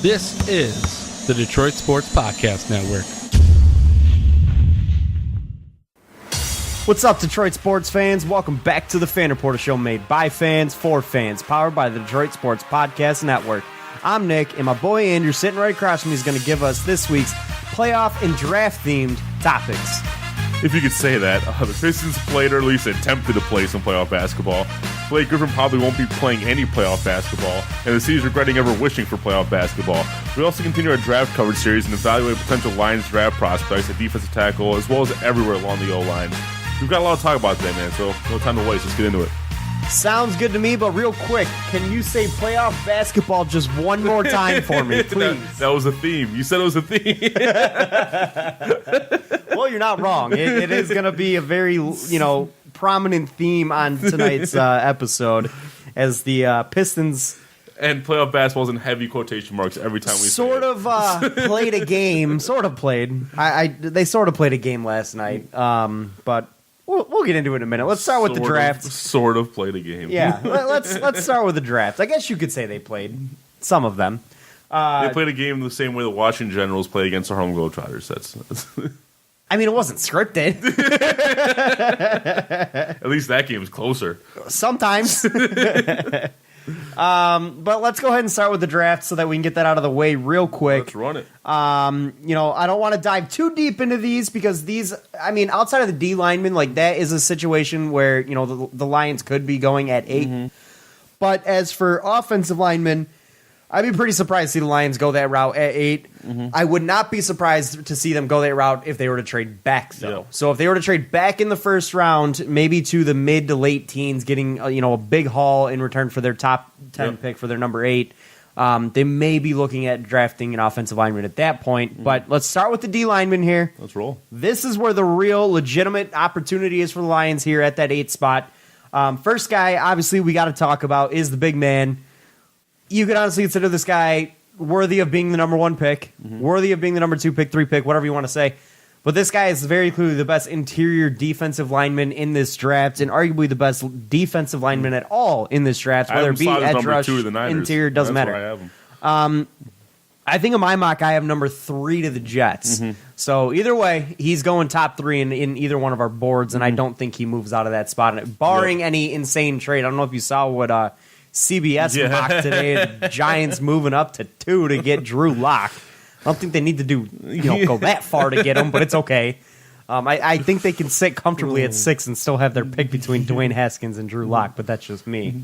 This is the Detroit Sports Podcast Network. What's up, Detroit sports fans? Welcome back to the Fan Reporter Show, made by fans for fans, powered by the Detroit Sports Podcast Network. I'm Nick, and my boy Andrew, sitting right across from me, is going to give us this week's playoff and draft-themed topics. If you could say that, the Pistons played, or at least attempted to play some playoff basketball. Blake Griffin probably won't be playing any playoff basketball, and the city's regretting ever wishing for playoff basketball. We also continue our draft coverage series and evaluate potential Lions draft prospects at defensive tackle, as well as everywhere along the O-line. We've got a lot to talk about today, man, so no time to waste. Let's get into it. Sounds good to me, but real quick, can you say playoff basketball just one more time for me, please? That was a theme. You said it was a theme. Well, you're not wrong. It is going to be a very, prominent theme on tonight's episode, as the Pistons and playoff basketball's in heavy quotation marks every time we sort of played a game. Sort of played. They sort of played a game last night, but we'll get into it in a minute. Let's start with the draft. Sort of played a game. Yeah, let's start with the draft. I guess you could say they played some of them. They played a game the same way the Washington Generals play against the Harlem Globetrotters. That's I mean, it wasn't scripted. At least that game was closer. Sometimes. But let's go ahead and start with the draft so that we can get that out of the way real quick. Let's run it. I don't want to dive too deep into these because outside of the D linemen, like that is a situation where, the Lions could be going at 8. Mm-hmm. But as for offensive linemen, I'd be pretty surprised to see the Lions go that route at 8. Mm-hmm. I would not be surprised to see them go that route if they were to trade back, though. Yeah. So if they were to trade back in the first round, maybe to the mid to late teens, getting a big haul in return for their top 10 pick for their number 8, they may be looking at drafting an offensive lineman at that point. Mm-hmm. But let's start with the D lineman here. Let's roll. This is where the real legitimate opportunity is for the Lions here at that 8 spot. First guy, obviously, we got to talk about is the big man. You could honestly consider this guy worthy of being the number 1 pick, worthy of being the number 2 pick, 3 pick, whatever you want to say. But this guy is very clearly the best interior defensive lineman in this draft, and arguably the best defensive lineman at all in this draft, whether it be edge rush, interior, doesn't matter. I have him. I think in my mock, I have number 3 to the Jets. Mm-hmm. So either way, he's going top 3 in either one of our boards, and I don't think he moves out of that spot, barring any insane trade. I don't know if you saw what CBS mocked today. The Giants moving up to 2 to get Drew Lock. I don't think they need to go that far to get him, but it's okay. I think they can sit comfortably at 6 and still have their pick between Dwayne Haskins and Drew Lock, but that's just me.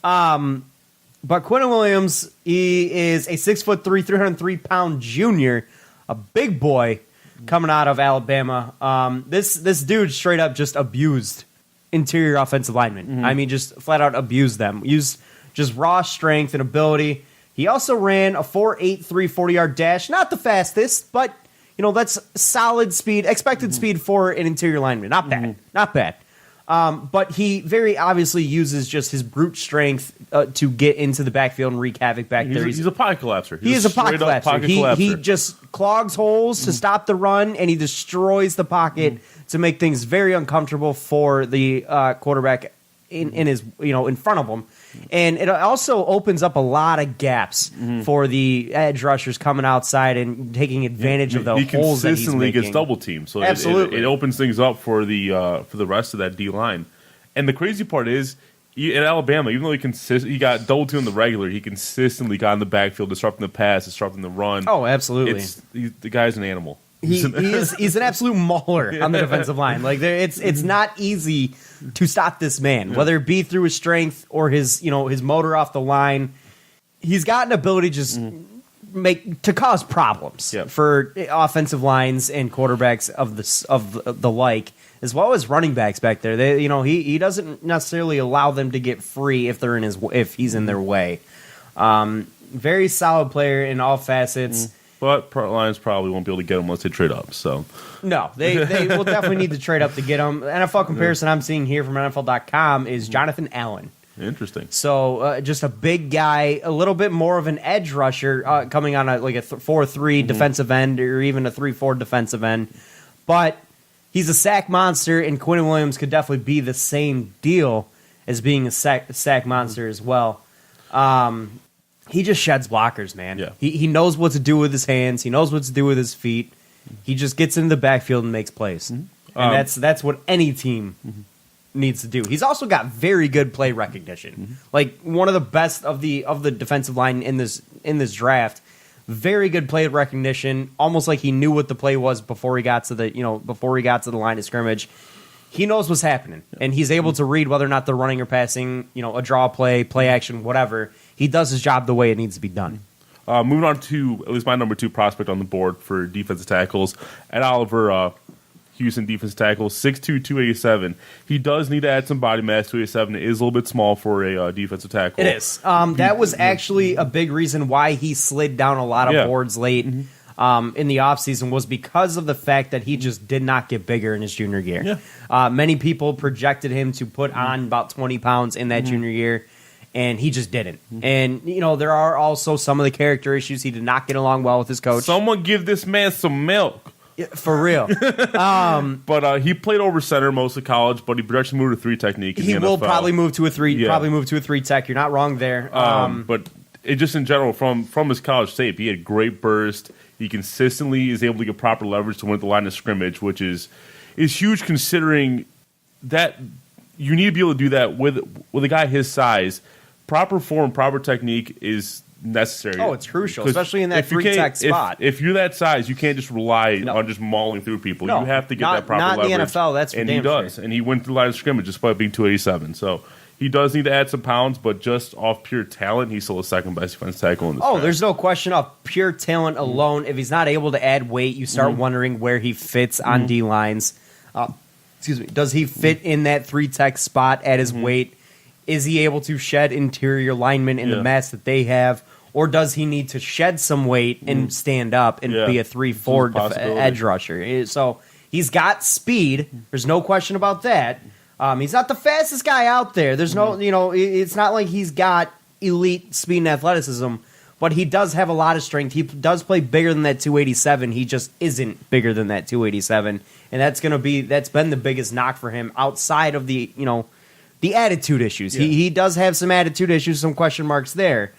But Quentin Williams, he is a 6'3", 303-pound junior, a big boy coming out of Alabama. This dude straight up just abused interior offensive linemen. Mm-hmm. I mean, just flat out abused them. Used just raw strength and ability. He also ran a 4.83 40-yard dash. Not the fastest, but that's solid speed, expected speed for an interior lineman. Not bad. Not bad. But he very obviously uses just his brute strength to get into the backfield and wreak havoc back there. He's a pocket collapser. He is a pocket collapser. He just clogs holes to stop the run, and he destroys the pocket to make things very uncomfortable for the quarterback in his in front of him. And it also opens up a lot of gaps for the edge rushers coming outside and taking advantage of the holes that he's making. He consistently gets double teamed, so absolutely it opens things up for the rest of that D line. And the crazy part is, in Alabama, even though he got double teamed on the regular, he consistently got in the backfield, disrupting the pass, disrupting the run. Oh, absolutely! The guy's an animal. He's an absolute mauler on the defensive line. Like it's not easy to stop this man, whether it be through his strength or his motor off the line. He's got an ability to cause problems for offensive lines and quarterbacks of the like, as well as running backs back there. He doesn't necessarily allow them to get free if he's in their way. Very solid player in all facets. But Lions probably won't be able to get him unless they trade up. So no, they will definitely need to trade up to get him. The NFL comparison I'm seeing here from NFL.com is Jonathan Allen. Interesting. So just a big guy, a little bit more of an edge rusher, coming on a 4-3 defensive end or even a 3-4 defensive end. But he's a sack monster, and Quentin Williams could definitely be the same deal as being a sack monster as well. he just sheds blockers, man. Yeah. He knows what to do with his hands. He knows what to do with his feet. He just gets into the backfield and makes plays. And that's what any team needs to do. He's also got very good play recognition. Like one of the best of the defensive line in this draft. Very good play recognition, almost like he knew what the play was before he got to the line of scrimmage. He knows what's happening, and he's able to read whether or not they're running or passing, a draw play, play action, whatever. He does his job the way it needs to be done. Moving on to at least my number 2 prospect on the board for defensive tackles, Ed Oliver, Houston defensive tackle, 6'2", 287. He does need to add some body mass. 287 is a little bit small for a defensive tackle. It is. That was actually a big reason why he slid down a lot of boards late in the offseason was because of the fact that he just did not get bigger in his junior year. Yeah. Many people projected him to put on about 20 pounds in that junior year, and he just didn't. And, there are also some of the character issues. He did not get along well with his coach. Someone give this man some milk. For real. But he played over center most of college, but he projects to move to 3 technique in he the will NFL. probably move to a 3 probably move to a 3 tech. You're not wrong there. But it just in general, from his college tape, he had great burst. He consistently is able to get proper leverage to win at the line of scrimmage, which is huge considering that you need to be able to do that with a guy his size. Proper form, proper technique is necessary. Oh, it's crucial, especially in that 3 tech spot. If you're that size, you can't just rely on just mauling through people. No, you have to get that proper not leverage. in the NFL, that's for and damn he does. sure. And he went through the line of scrimmage despite being 287. So he does need to add some pounds, but just off pure talent, he's still a second best defensive tackle in this draft. There's no question of pure talent alone. If he's not able to add weight, you start wondering where he fits on D lines. Excuse me. Does he fit in that 3 tech spot at his weight? Is he able to shed interior linemen in the mass that they have? Or does he need to shed some weight and stand up and be a 3-4 edge rusher? So he's got speed. There's no question about that. He's not the fastest guy out there. There's no, it's not like he's got elite speed and athleticism, but he does have a lot of strength. He does play bigger than that 287. He just isn't bigger than that 287, and that's been the biggest knock for him outside of the attitude issues. Yeah. He does have some attitude issues, some question marks there.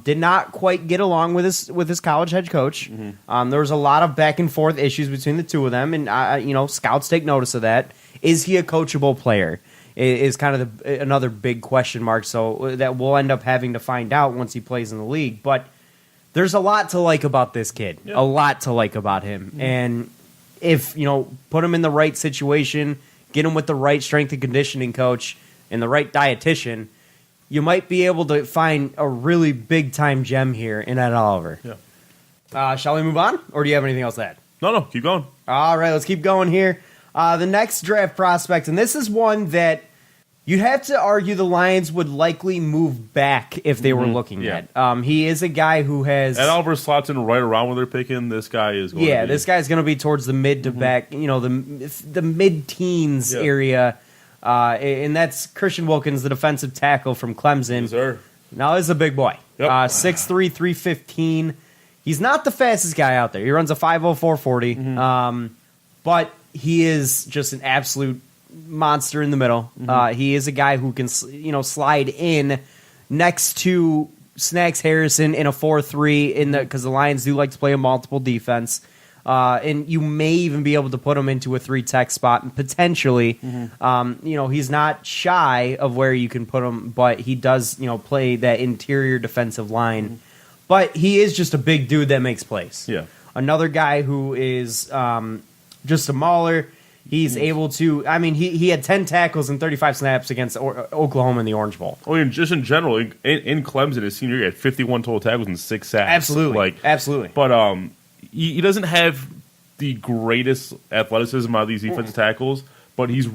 Did not quite get along with his college head coach. There was a lot of back and forth issues between the two of them, and scouts take notice of that. Is he a coachable player? Is kind of another big question mark. So that we'll end up having to find out once he plays in the league. But there's a lot to like about this kid. Yeah. A lot to like about him. And if put him in the right situation, get him with the right strength and conditioning coach and the right dietitian, you might be able to find a really big-time gem here in Ed Oliver. Yeah. Shall we move on, or do you have anything else to add? No, keep going. All right, let's keep going here. The next draft prospect, and this is one that you'd have to argue the Lions would likely move back if they were looking at. He is a guy who has... Ed Oliver slots in right around where they're picking. This guy is going to be... this guy's going to be towards the mid to back, the mid-teens area. And that's Christian Wilkins, the defensive tackle from Clemson. Yes, sir. Now, this is a big boy. Yep. 6'3", 315. He's not the fastest guy out there. He runs a 5.04 40. But he is just an absolute monster in the middle. He is a guy who can, slide in next to Snacks Harrison in a 4-3 because the Lions do like to play a multiple defense. And you may even be able to put him into a 3 tech spot and potentially. He's not shy of where you can put him, but he does, play that interior defensive line. But he is just a big dude that makes plays. Yeah. Another guy who is just a mauler. He's able to. He had 10 tackles and 35 snaps against Oklahoma in the Orange Bowl. Just in general, in Clemson, his senior year, he had 51 total tackles and 6 sacks. Absolutely. But he doesn't have the greatest athleticism out of these defensive tackles, but he's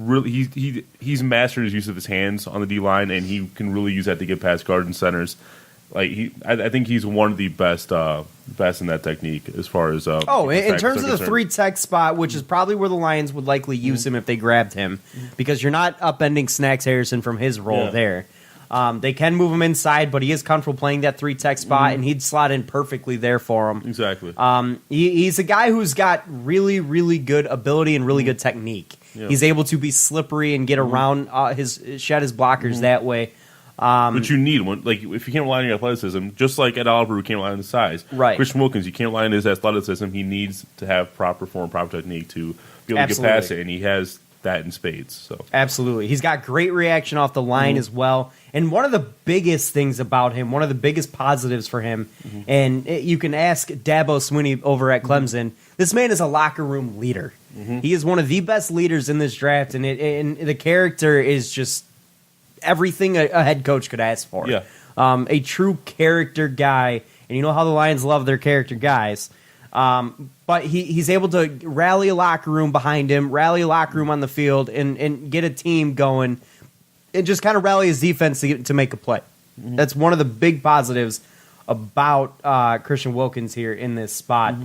mastered his use of his hands on the D line, and he can really use that to get past guards and centers. I think he's one of the best in that technique as far as. In terms of the 3 tech spot, which is probably where the Lions would likely use him if they grabbed him, because you're not upending Snacks Harrison from his role there. They can move him inside, but he is comfortable playing that 3 tech spot, and he'd slot in perfectly there for him. Exactly. He's a guy who's got really, really good ability and really good technique. Yeah. He's able to be slippery and get around shed his blockers that way. Which you need if you can't rely on your athleticism, just like Ed Oliver, who can't rely on his size. Right. Christian Wilkins, you can't rely on his athleticism. He needs to have proper form, proper technique to be able to get past it, and he has that in spades. So absolutely, he's got great reaction off the line as well. And one of the biggest things about him, one of the biggest positives for him, and you can ask Dabo Swinney over at Clemson. This man is a locker room leader. He is one of the best leaders in this draft, and the character is just everything a head coach could ask for. Yeah. A true character guy, and you know how the Lions love their character guys. But he's able to rally a locker room behind him, rally a locker room on the field, and get a team going, and just kind of rally his defense to make a play. That's one of the big positives about Christian Wilkins here in this spot.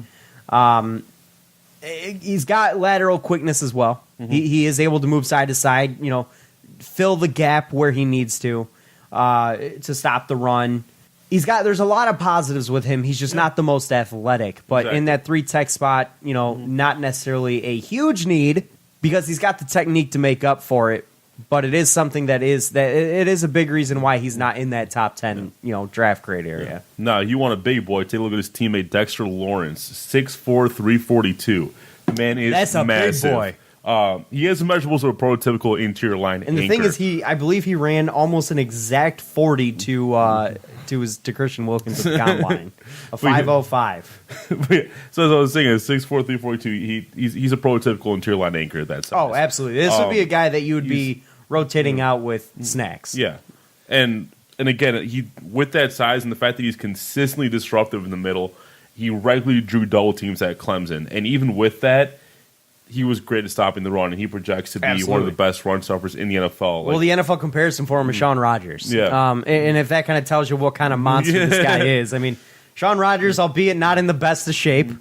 He's got lateral quickness as well. He is able to move side to side, fill the gap where he needs to stop the run. There's a lot of positives with him. He's just not the most athletic, but in that 3-tech spot, not necessarily a huge need because he's got the technique to make up for it. But it is something it is a big reason why he's not in that top 10, draft grade area. Yeah. No, you want a big boy. Take a look at his teammate Dexter Lawrence, 6'4", 342. The man is That's a massive. big boy. He has the measurables of a prototypical interior line And the thing is, I believe he ran almost an exact 40 to Christian Wilkins' combine, a 5.05. So as I was saying, at 6'4", 342, he's a prototypical interior line anchor at that size. Oh, absolutely. This would be a guy that you would be rotating out with snacks. Yeah, and again, he with that size and the fact that he's consistently disruptive in the middle, he regularly drew double teams at Clemson, and even with that, he was great at stopping the run, and he projects to be one of the best run stoppers in the NFL. Well, the NFL comparison for him is Shawn Rodgers. Yeah. And if that kind of tells you what kind of monster this guy is, I mean, Shawn Rodgers, albeit not in the best of shape,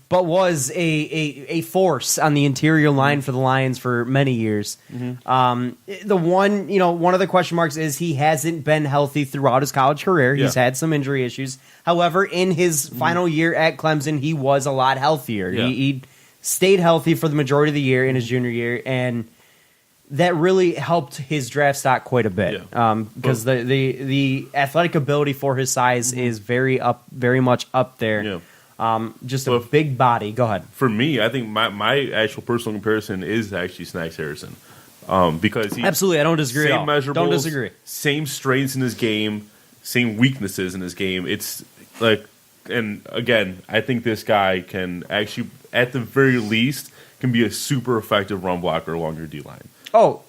but was a force on the interior line for the Lions for many years. One of the question marks is he hasn't been healthy throughout his college career. He's had some injury issues. However, in his final year at Clemson, he was a lot healthier. Yeah. He stayed healthy for the majority of the year in his junior year, and that really helped his draft stock quite a bit because the athletic ability for his size is very much up there. Yeah. Just a big body. Go ahead. For me, I think my actual personal comparison is actually Snacks Harrison because he absolutely, I don't disagree. Same measurables, don't disagree. Same strengths in his game, same weaknesses in his game. It's like, and again, I think this guy can actually, at the very least, can be a super effective run blocker along your D line. Oh,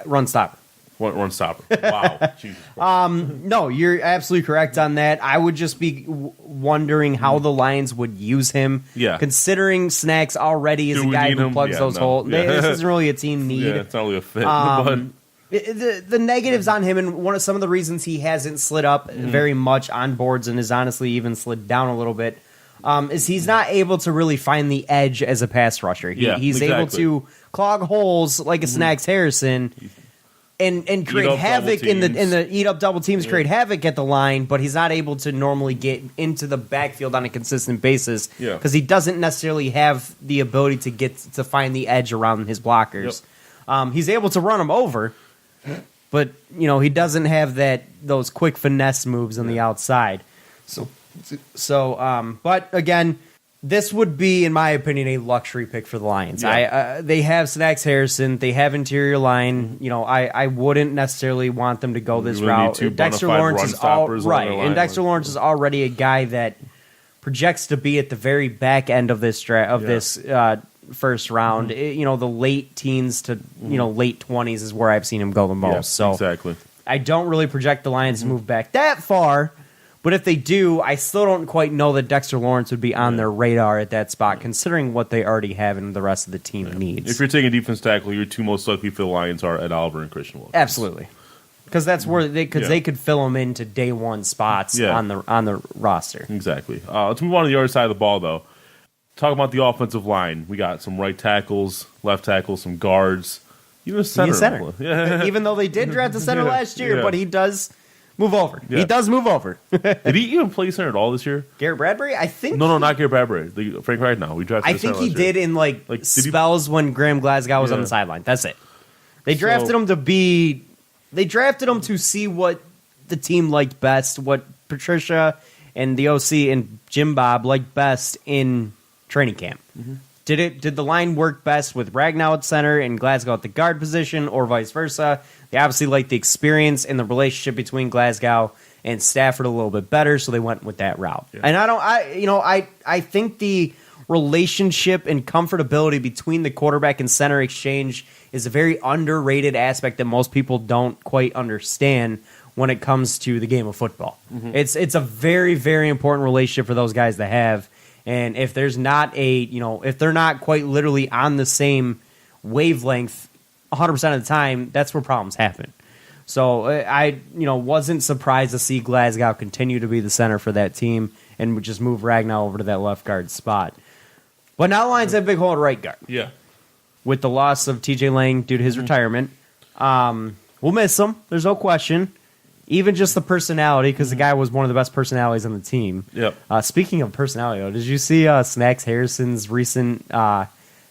run stopper. Run stopper. Wow. Jesus. No, you're absolutely correct on that. I would just be wondering how the Lions would use him. Yeah. Considering Snacks already is a guy who plugs those holes. Yeah. This isn't really a team need. Yeah, it's not really a fit. But The negatives on him, and some of the reasons he hasn't slid up very much on boards and has honestly even slid down a little bit, is he's not able to really find the edge as a pass rusher. He's able to clog holes like a Snacks Harrison and create havoc in the eat up double teams, create havoc at the line, but he's not able to normally get into the backfield on a consistent basis because he doesn't necessarily have the ability to find the edge around his blockers. He's able to run them over, but he doesn't have those quick finesse moves on the outside. But again, this would be, in my opinion, a luxury pick for the Lions. They have Snacks Harrison. They have interior line. I wouldn't necessarily want them to go this route. Dexter Lawrence is and Dexter Lawrence is already a guy that projects to be at the very back end of this first round. The late teens to late 20s is where I've seen him go the most. Exactly. I don't really project the Lions to move back that far. But if they do, I still don't quite know that Dexter Lawrence would be on their radar at that spot, considering what they already have and the rest of the team needs. If you're taking defense tackle, your two most likely for the Lions are Ed Oliver and Christian Wilkins. Absolutely, because that's where they could fill them into day one spots on the roster. Exactly. Let's move on to the other side of the ball, though. Talk about the offensive line. We got some right tackles, left tackles, some guards, even a center. Yeah. Even though they did draft a center last year, but he does move over. Yeah. He does move over. Did he even play center at all this year? Garrett Bradbury? I think. No, not Garrett Bradbury. Frank Ragnow. We drafted. I think he did in spells when Graham Glasgow was on the sideline. That's it. They drafted him to be. They drafted him to see what the team liked best, what Patricia and the OC and Jim Bob liked best in training camp. Did the line work best with Ragnow at center and Glasgow at the guard position, or vice versa? They obviously liked the experience and the relationship between Glasgow and Stafford a little bit better, so they went with that route. Yeah. And I think the relationship and comfortability between the quarterback and center exchange is a very underrated aspect that most people don't quite understand when it comes to the game of football. It's a very, very important relationship for those guys to have. And if there's not if they're not quite literally on the same wavelength 100% of the time, that's where problems happen. So I wasn't surprised to see Glasgow continue to be the center for that team and would just move Ragnow over to that left guard spot. But now Lions have a big hole at right guard. Yeah. With the loss of TJ Lang due to his retirement. We'll miss him. There's no question. Even just the personality, because the guy was one of the best personalities on the team. Yep. Speaking of personality, though, did you see Snacks Harrison's recent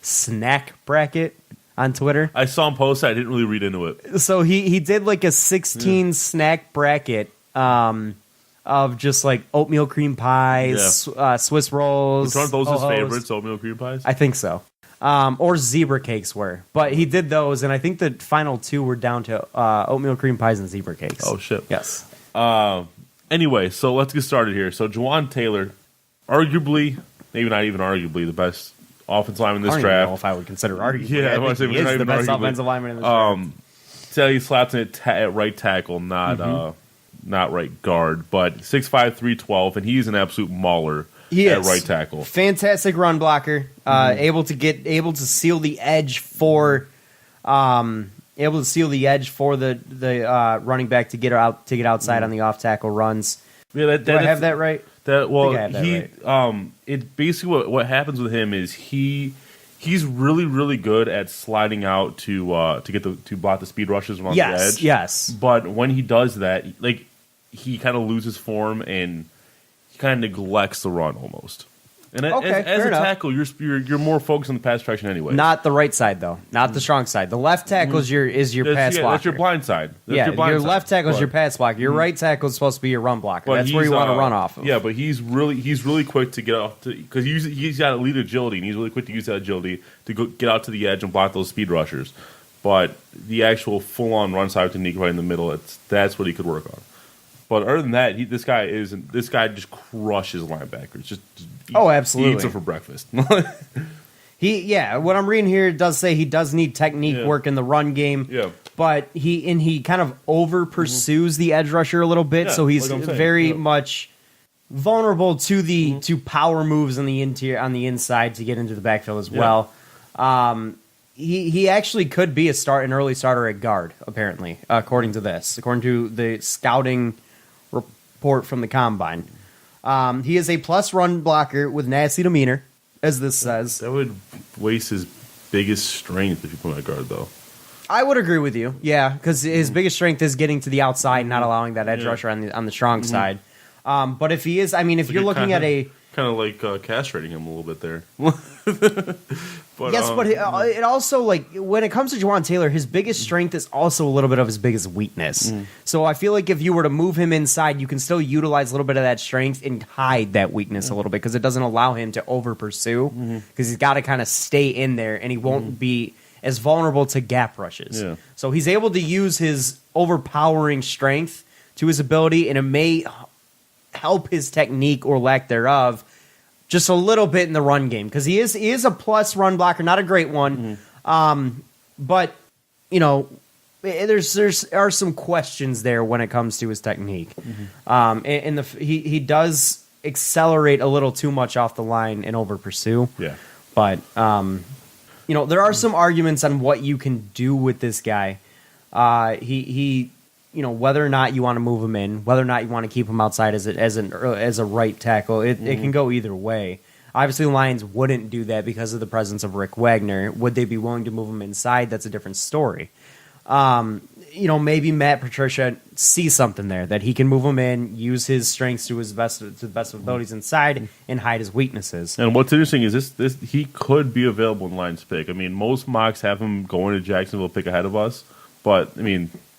snack bracket on Twitter? I saw him post it. I didn't really read into it. So he did like a 16 snack bracket of just like oatmeal cream pies, Swiss rolls. Which aren't those his favorites, oatmeal cream pies? I think so. Or zebra cakes were. But he did those, and I think the final two were down to oatmeal cream pies and zebra cakes. Oh, shit. Yes. Anyway, so let's get started here. So Jawan Taylor, arguably, maybe not even arguably, the best offensive lineman in this draft. I don't know if I would consider arguably. Yeah, I think he is the best offensive lineman in this draft. Said he slapped in at right tackle, not right guard, but 6'5", 312, and he's an absolute mauler. He at is. Right tackle. Fantastic run blocker. Able to seal the edge for the running back to get outside on the off tackle runs. Yeah, Do I have that right? It basically what happens with him is he's really, really good at sliding out to block the speed rushes along the edge. Yes. But when he does that, like, he kind of loses form and kind of neglects the run almost. And as a tackle, you're more focused on the pass protection anyway. Not the right side though, not the strong side. The left tackle is your pass blocker. That's your blind side. Your left tackle is your pass blocker. Your right tackle is supposed to be your run blocker. That's where you want to run off of. Yeah, but he's really quick to get off because he's got elite agility and he's really quick to use that agility to get out to the edge and block those speed rushers. But the actual full on run side technique right in the middle, that's what he could work on. But other than that, this guy just crushes linebackers. Absolutely. Eats them for breakfast. What I'm reading here does say he does need technique work in the run game. Yeah. But he kind of over pursues the edge rusher a little bit, so he's very much vulnerable to power moves on the inside to get into the backfield as well. He actually could be an early starter at guard, apparently, according to the scouting report from the combine. He is a plus run blocker with nasty demeanor, as this says. That would waste his biggest strength if you put him at guard, though. I would agree with you, because his biggest strength is getting to the outside, not allowing that edge rusher on the strong side. But if he is, if you're looking at a kind of like castrating him a little bit there. But it also, like, when it comes to Jawan Taylor, his biggest strength is also a little bit of his biggest weakness. So I feel like if you were to move him inside, you can still utilize a little bit of that strength and hide that weakness a little bit because it doesn't allow him to over pursue because he's got to kind of stay in there and he won't be as vulnerable to gap rushes. Yeah. So he's able to use his overpowering strength to his ability, and it may help his technique or lack thereof just a little bit in the run game because he is a plus run blocker, not a great one, but there are some questions there when it comes to his technique, and he does accelerate a little too much off the line and over pursue. Yeah, but there are some arguments on what you can do with this guy. Whether or not you want to move him in, whether or not you want to keep him outside as a right tackle, it can go either way. Obviously, the Lions wouldn't do that because of the presence of Rick Wagner. Would they be willing to move him inside? That's a different story. Maybe Matt Patricia sees something there that he can move him in, use his strengths to the best of abilities inside, and hide his weaknesses. And what's interesting is this he could be available in Lions pick. Most mocks have him going to Jacksonville pick ahead of us, but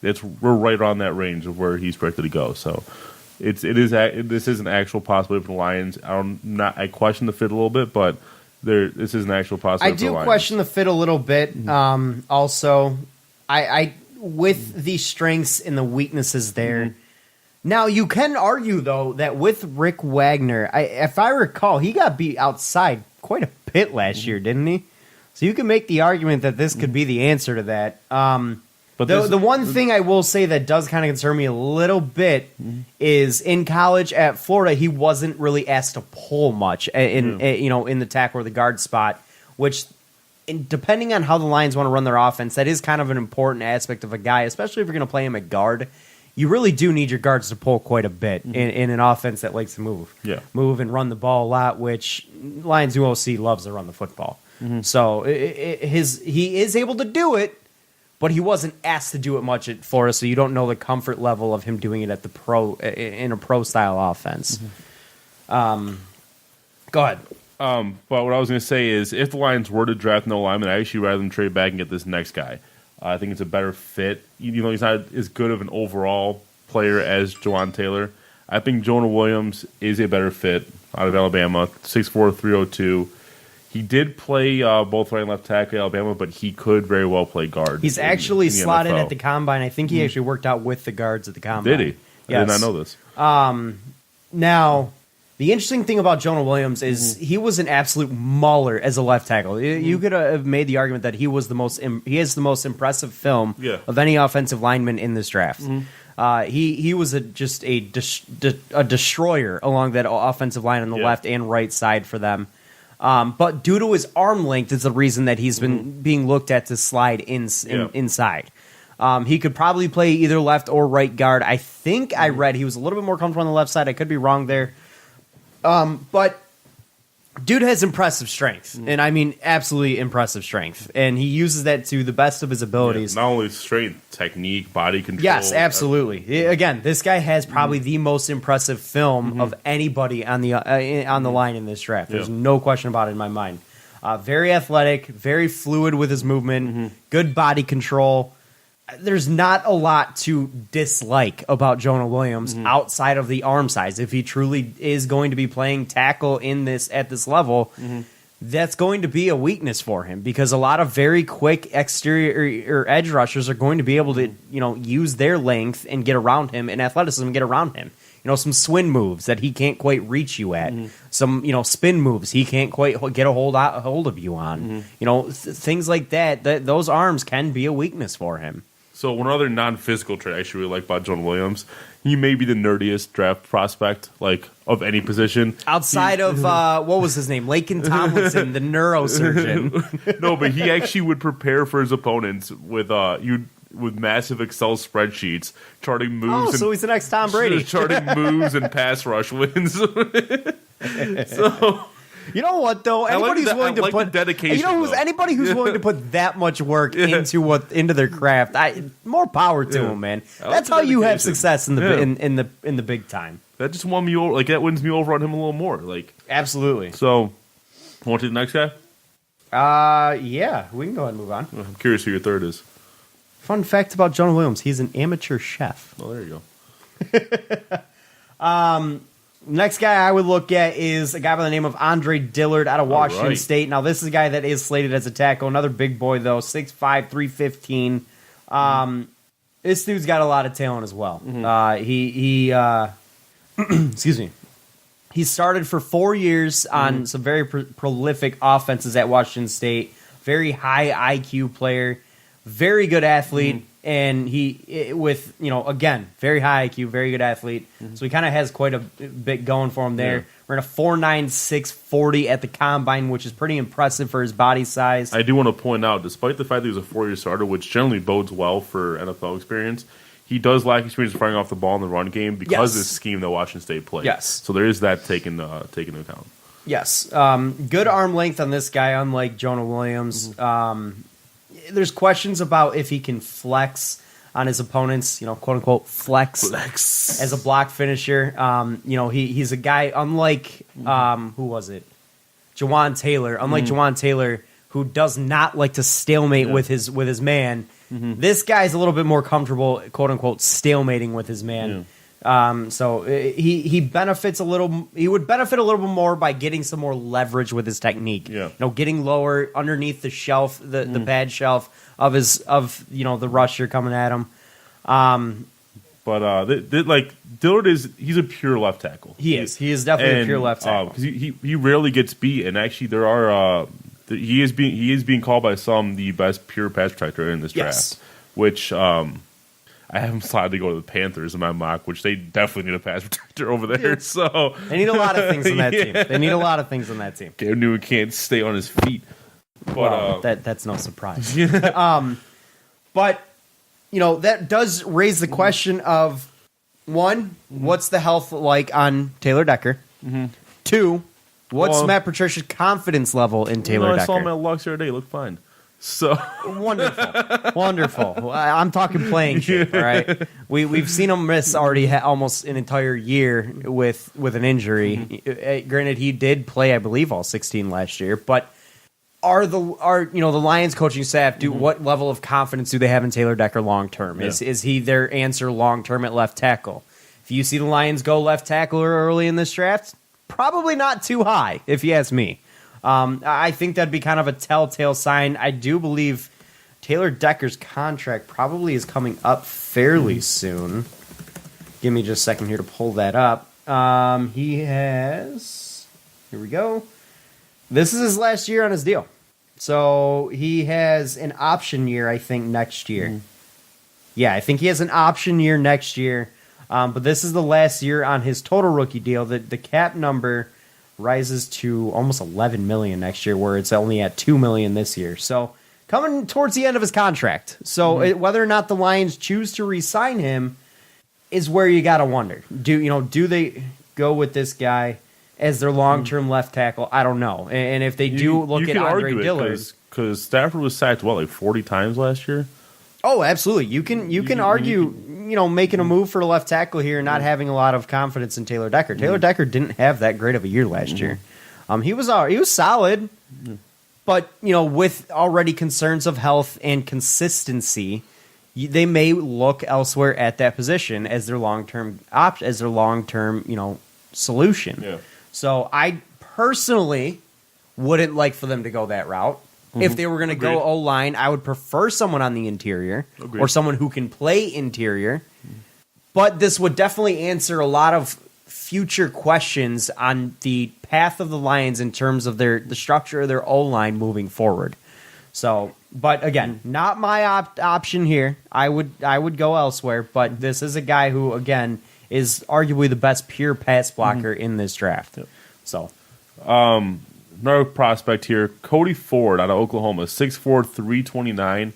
we're right around that range of where he's projected to go. So this is an actual possibility for the Lions. I question the fit a little bit, but this is an actual possibility. I for the Lions. do question the fit a little bit. Also, I with the strengths and the weaknesses there. Mm-hmm. Now, you can argue, though, that with Rick Wagner, if I recall, he got beat outside quite a bit last year, didn't he? So you can make the argument that this could be the answer to that. But the one thing I will say that does kind of concern me a little bit is in college at Florida, he wasn't really asked to pull much in the tackle or the guard spot, which, depending on how the Lions want to run their offense, that is kind of an important aspect of a guy, especially if you're going to play him at guard. You really do need your guards to pull quite a bit in an offense that likes to move and run the ball a lot, which Lions UOC loves to run the football. So he is able to do it, but he wasn't asked to do it much at Florida, so you don't know the comfort level of him doing it at in a pro style offense. Go ahead. But what I was going to say is, if the Lions were to draft no lineman, I actually rather than trade back and get this next guy. I think it's a better fit. You know, he's not as good of an overall player as Jawan Taylor. I think Jonah Williams is a better fit out of Alabama, 6'4", 302. He did play both right and left tackle at Alabama, but he could very well play guard. He's actually slotted at the Combine. I think he actually worked out with the guards at the Combine. Did he? Yes. I did not know this. Now, the interesting thing about Jonah Williams is he was an absolute mauler as a left tackle. You could have made the argument that he has the most impressive film of any offensive lineman in this draft. He was just a destroyer along that offensive line on the left and right side for them. But due to his arm length is the reason that he's been being looked at to slide inside. He could probably play either left or right guard. I think I read he was a little bit more comfortable on the left side. I could be wrong there. But dude has impressive strength, and I mean absolutely impressive strength, and he uses that to the best of his abilities. Not only strength, technique, body control. Yes, absolutely. Again, this guy has probably the most impressive film of anybody on the line in this draft. There's no question about it in my mind. Very athletic, very fluid with his movement, good body control. There's not a lot to dislike about Jonah Williams outside of the arm size. If he truly is going to be playing tackle at this level, that's going to be a weakness for him because a lot of very quick exterior or edge rushers are going to be able to, use their length and get around him and athleticism and get around him. Some swing moves that he can't quite reach you at. Some, spin moves he can't quite get a hold of you on. Things like that. Those arms can be a weakness for him. So one other non-physical trait I actually really like about Jonah Williams, he may be the nerdiest draft prospect of any position. Outside of, what was his name? Laken Tomlinson, the neurosurgeon. No, but he actually would prepare for his opponents with massive Excel spreadsheets, charting moves. So he's the next Tom Brady. Charting moves and pass rush wins. So... You know what though? Anybody who's willing to put dedication. Anybody who's willing to put that much work into their craft, more power to them, man. That's how you have success in the big time. That just won me over. That wins me over on him a little more. Absolutely. So, want to the next guy? Yeah, we can go ahead and move on. I'm curious who your third is. Fun fact about Jonah Williams: he's an amateur chef. Oh, there you go. Next guy I would look at is a guy by the name of Andre Dillard out of Washington State. Now, this is a guy that is slated as a tackle. Another big boy, though, 6'5", 315. This dude's got a lot of talent as well. Excuse me. He started for 4 years on some very prolific offenses at Washington State. Very high IQ player. Very good athlete. And he, again, very high IQ, very good athlete. So he kind of has quite a bit going for him there. Yeah. We're in a 4.96 40 at the Combine, which is pretty impressive for his body size. I do want to point out, despite the fact that he was a 4-year starter, which generally bodes well for NFL experience, he does lack experience firing off the ball in the run game because of the scheme that Washington State plays. Yes. So there is that taken into account. Yes. Good arm length on this guy, unlike Jonah Williams. There's questions about if he can flex on his opponents, quote unquote flex as a block finisher. He's a guy unlike who was it? Jawan Taylor. Unlike Jawan Taylor, who does not like to stalemate with his man. This guy's a little bit more comfortable, quote unquote, stalemating with his man. So he benefits a little. He would benefit a little bit more by getting some more leverage with his technique. Getting lower underneath the shelf, the pad shelf of the rusher coming at him. But Dillard he's a pure left tackle. He is definitely a pure left tackle because he rarely gets beat, and actually there are he is being called by some the best pure pass protector in this draft, which I have him slotted to go to the Panthers in my mock, which they definitely need a pass protector over there. So they need a lot of things on that team. They need a lot of things on that team. Cam Newton can't stay on his feet, but that's no surprise. But that does raise the question of one, what's the health like on Taylor Decker? Two, what's Matt Patricia's confidence level in Taylor Decker? I saw him at Lux the other day. He looked fine. So wonderful. I'm talking playing shape. All right, we've seen him miss already almost an entire year with an injury. Granted, he did play, I believe, all 16 last year. But are the Lions coaching staff what level of confidence do they have in Taylor Decker long term? Is he their answer long term at left tackle? If you see the Lions go left tackle early in this draft, probably not too high, if you ask me. I think that'd be kind of a telltale sign. I do believe Taylor Decker's contract probably is coming up fairly soon. Give me just a second here to pull that up. He has... Here we go. This is his last year on his deal. So he has an option year, I think, next year. Yeah, I think he has an option year next year. But this is the last year on his total rookie deal. The cap number rises to almost $11 million next year, where it's only at $2 million this year. So coming towards the end of his contract. So whether or not the Lions choose to re-sign him is where you got to wonder. Do they go with this guy as their long-term left tackle? I don't know. And if they do look at Andre Dillard, because Stafford was sacked 40 times last year. Oh, absolutely. You can argue, making a move for a left tackle here and not having a lot of confidence in Taylor Decker. Taylor Decker didn't have that great of a year last year. He was solid, but with already concerns of health and consistency, they may look elsewhere at that position as their long-term solution. Yeah. So I personally wouldn't like for them to go that route. If they were going to go O-line, I would prefer someone on the interior or someone who can play interior. But this would definitely answer a lot of future questions on the path of the Lions in terms of the structure of their O-line moving forward. So, but again, not my option here. I would go elsewhere, but this is a guy who, again, is arguably the best pure pass blocker in this draft. Yep. So, another prospect here, Cody Ford out of Oklahoma, 6'4", 329.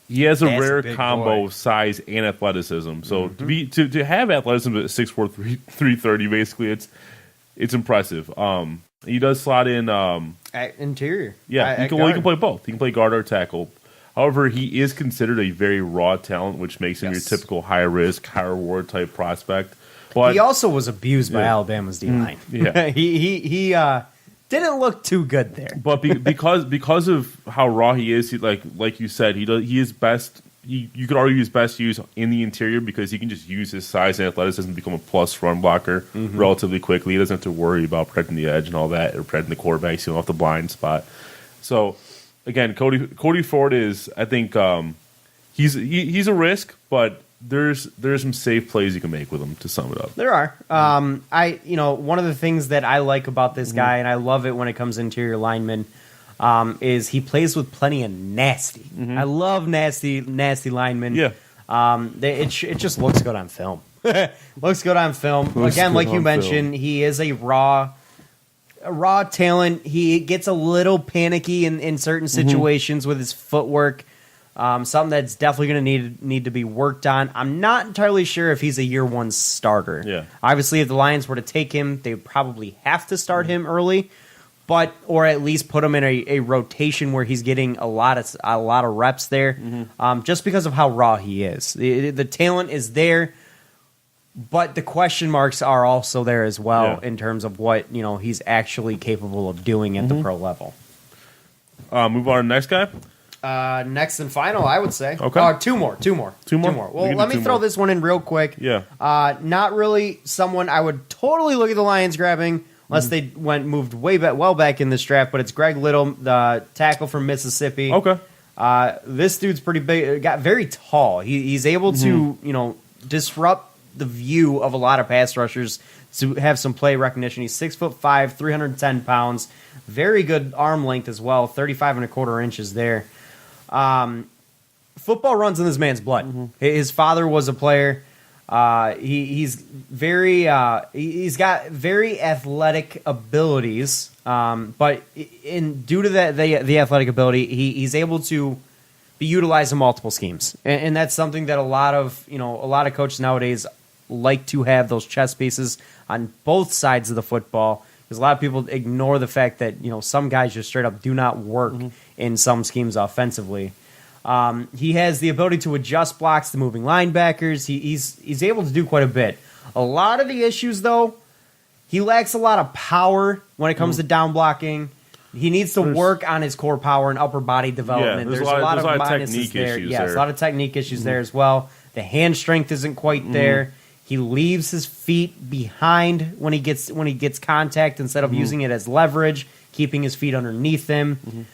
He has a rare combo of size and athleticism. So to have athleticism at 6'4", 330, basically, it's impressive. He does slot in at interior. Yeah, he can play both. He can play guard or tackle. However, he is considered a very raw talent, which makes him your typical high risk, high reward type prospect. But he also was abused by Alabama's D-line. Yeah. he didn't look too good there. But because of how raw he is, like you said, he is best. You could argue he's best used in the interior because he can just use his size and athleticism to become a plus run blocker relatively quickly. He doesn't have to worry about protecting the edge and all that, or protecting the quarterback, sealing off the blind spot. So again, Cody Ford is, I think, he's a risk, but there's some safe plays you can make with him, to sum it up. There are. One of the things that I like about this guy, and I love it when it comes to interior linemen, is he plays with plenty of nasty. I love nasty linemen. Yeah. It just looks good on film. Looks good on film. Again, like you mentioned, he is a raw talent. He gets a little panicky in certain situations with his footwork. Something that's definitely going to need to be worked on. I'm not entirely sure if he's a year one starter. Yeah. Obviously, if the Lions were to take him, they would probably have to start him early, or at least put him in a rotation where he's getting a lot of reps there, just because of how raw he is. The talent is there, but the question marks are also there as well in terms of what he's actually capable of doing at the pro level. Move on to the next guy. Next and final, I would say. Okay. Two more. Two more? Well, We can let do me two throw more. this one in real quick. Yeah. Not really someone I would totally look at the Lions grabbing unless they moved well back in this draft, but it's Greg Little, the tackle from Mississippi. Okay. This dude's pretty big, got very tall. He's able to, disrupt the view of a lot of pass rushers to have some play recognition. He's 6'5", 310 pounds. Very good arm length as well, 35 and a quarter inches there. Football runs in this man's blood. His father was a player. He's got very athletic abilities, but due to the athletic ability, he's able to be utilized in multiple schemes, and that's something that a lot of coaches nowadays like to have those chess pieces on both sides of the football. Because a lot of people ignore the fact that some guys just straight up do not work in some schemes offensively. He has the ability to adjust blocks to moving linebackers. He's able to do quite a bit. A lot of the issues, though, he lacks a lot of power when it comes to down blocking. He needs to work on his core power and upper body development. Yeah, there's a lot of technique there. issues Yes, there. a lot of technique issues there as well. The hand strength isn't quite there. He leaves his feet behind when he gets contact instead of using it as leverage, keeping his feet underneath him.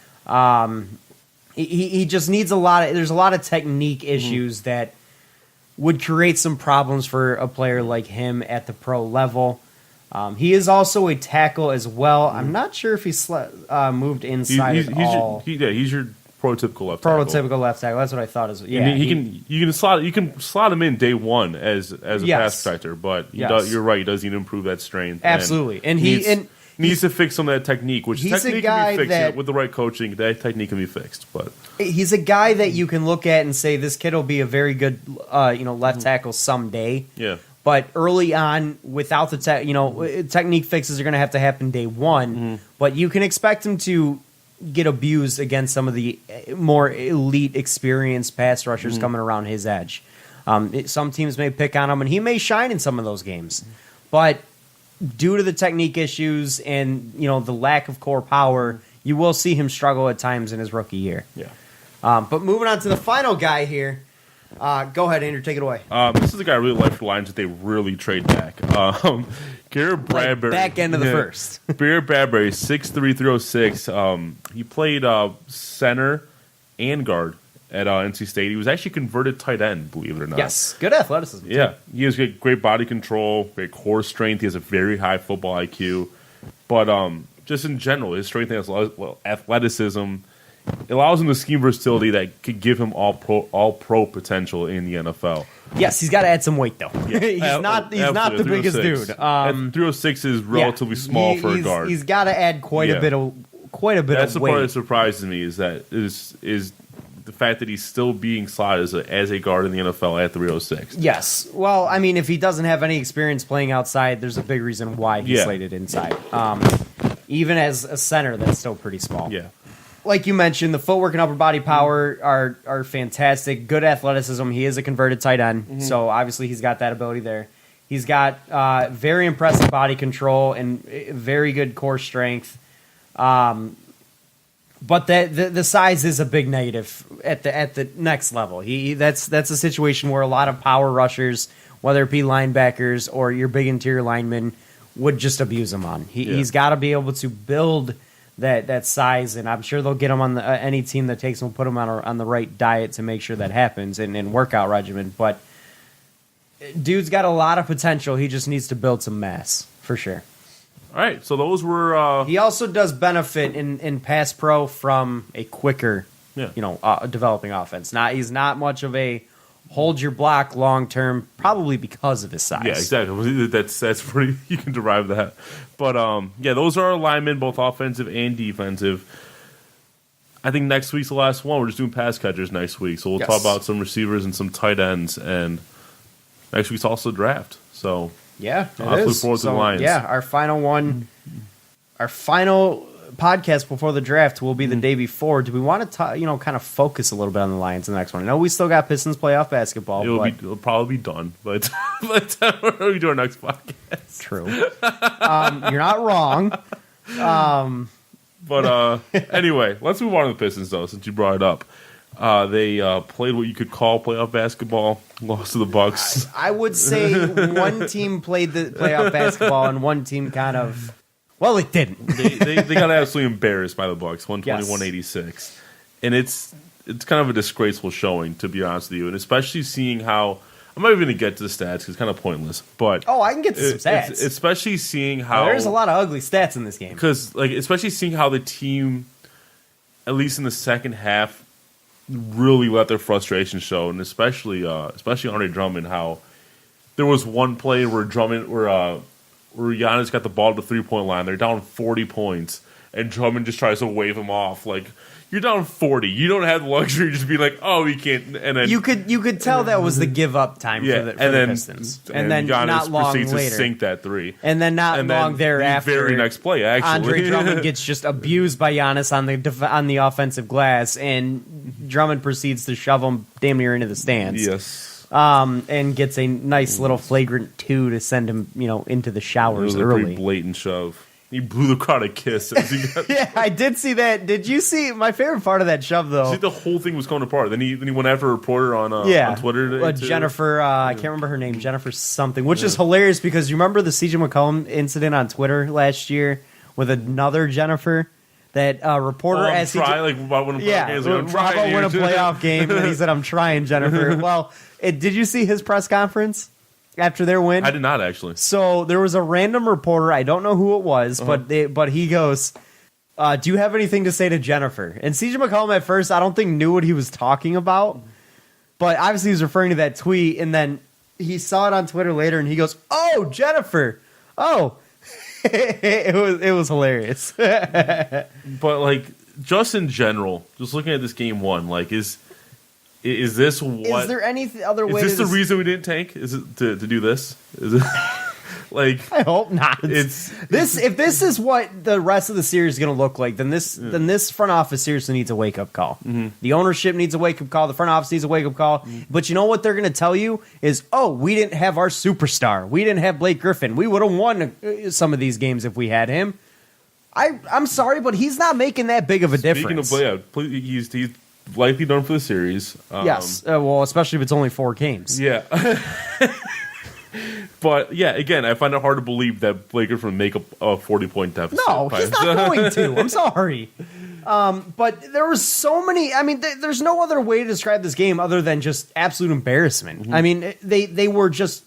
He just needs there's a lot of technique issues that would create some problems for a player like him at the pro level. He is also a tackle as well. I'm not sure if he's moved inside at all. He's your prototypical left tackle. Prototypical left tackle. That's what I thought. Yeah, And you can slot him in day one as a pass protector, but you're right. He does need to improve that strength. Absolutely, and he needs to fix some of that technique, which he's technique a guy can be fixed that, with the right coaching. That technique can be fixed, but he's a guy that you can look at and say this kid will be a very good left tackle someday. Yeah. But early on, without the technique fixes are going to have to happen day one. But you can expect him to get abused against some of the more elite, experienced pass rushers coming around his edge. Some teams may pick on him, and he may shine in some of those games. But due to the technique issues and the lack of core power, you will see him struggle at times in his rookie year. yeah. But moving on to the final guy here. Go ahead, Andrew. Take it away. This is a guy I really like for the Lions that they really trade back. Garrett Bradbury. Back end of the first. Garrett Bradbury, 6'3", 306. He played center and guard at NC State. He was actually converted tight end, believe it or not. Yes. Good athleticism. Yeah. He has great body control, great core strength. He has a very high football IQ. But just in general, his strength and athleticism, it allows him the scheme versatility that could give him all pro potential in the NFL. Yes, he's got to add some weight though. Yeah. he's not the biggest dude. 306 is relatively small for a guard. He's got to add quite a bit of weight. That's the part that surprises me is the fact that he's still being slotted as a guard in the NFL at 306. Yes. Well, I mean, if he doesn't have any experience playing outside, there's a big reason why he's slated inside. Even as a center, that's still pretty small. Yeah. Like you mentioned, the footwork and upper body power are fantastic. Good athleticism. He is a converted tight end, so obviously he's got that ability there. He's got very impressive body control and very good core strength. But the size is a big negative at the next level. That's a situation where a lot of power rushers, whether it be linebackers or your big interior linemen, would just abuse him on. He's got to be able to build that size, and I'm sure they'll get him on any team that takes him, put him on the right diet to make sure that happens and workout regimen. But dude's got a lot of potential. He just needs to build some mass for sure. All right, so those were. He also does benefit in pass pro from a quicker, developing offense. He's not much of a hold your block long term, probably because of his size. Yeah, exactly. That's pretty. You can derive that. But those are our linemen, both offensive and defensive. I think next week's the last one. We're just doing pass catchers next week, so we'll talk about some receivers and some tight ends. And next week's also draft. So yeah, I look forward to the Lions. Yeah, our final one, our final podcast before the draft will be the day before. Do we want to kind of focus a little bit on the Lions in the next one? I know we still got Pistons playoff basketball. It'll probably be done, but by the time we do our next podcast. True. You're not wrong. But anyway, let's move on to the Pistons, though, since you brought it up. They played what you could call playoff basketball, lost to the Bucks. I would say one team played the playoff basketball and one team kind of... Well, it didn't. They got absolutely embarrassed by the Bucks, 121-86. And it's kind of a disgraceful showing, to be honest with you, and especially seeing how... I'm not even going to get to the stats because it's kind of pointless. But I can get to some stats. Especially seeing how... there's a lot of ugly stats in this game. Because, especially seeing how the team, at least in the second half, really let their frustration show, and especially Andre Drummond, how there was one play where Giannis got the ball to the 3-point line. They're down 40 points, and Drummond just tries to wave him off. Like, you're down 40. You don't have the luxury to just be like, oh, we can't. And then you could tell that was the give up time for the Pistons. And then Giannis not long proceeds later, to sink that three. And then long thereafter, the very next play, actually, Andre Drummond gets just abused by Giannis on the offensive glass, and Drummond proceeds to shove him damn near into the stands. Yes. And gets a nice little flagrant 2 to send him, into the showers it was early. A pretty blatant shove. He blew the crowd a kiss. As he got Yeah, I did see that. Did you see my favorite part of that shove though? See, the whole thing was going apart. Then he went after a reporter on Twitter. Today, Jennifer, I can't remember her name. Jennifer something, which is hilarious because you remember the CJ McCollum incident on Twitter last year with another Jennifer. That reporter asked win a playoff game, and he said, "I'm trying, Jennifer." Well, did you see his press conference after their win? I did not actually. So there was a random reporter. I don't know who it was, but he goes, "Do you have anything to say to Jennifer?" And CJ McCollum at first, I don't think knew what he was talking about, but obviously he was referring to that tweet, and then he saw it on Twitter later, and he goes, "Oh, Jennifer! Oh." It was hilarious. But just in general, just looking at this game one, is this what? Is there any other way? Is this the reason we didn't tank? Is it to do this? Is it I hope not. If this is what the rest of the series is going to look like, then this front office seriously needs a wake up call. Mm-hmm. The ownership needs a wake up call. The front office needs a wake up call. Mm-hmm. But you know what they're going to tell you is, we didn't have our superstar. We didn't have Blake Griffin. We would have won some of these games if we had him. I'm sorry, but he's not making that big of a difference. Speaking of he's likely done for the series. Yes, well, especially if it's only 4 games. Yeah. But, yeah, again, I find it hard to believe that Blake Griffin would make a 40-point deficit. No, he's not going to. I'm sorry. But there was so many... I mean, there's no other way to describe this game other than just absolute embarrassment. Mm-hmm. I mean, they were just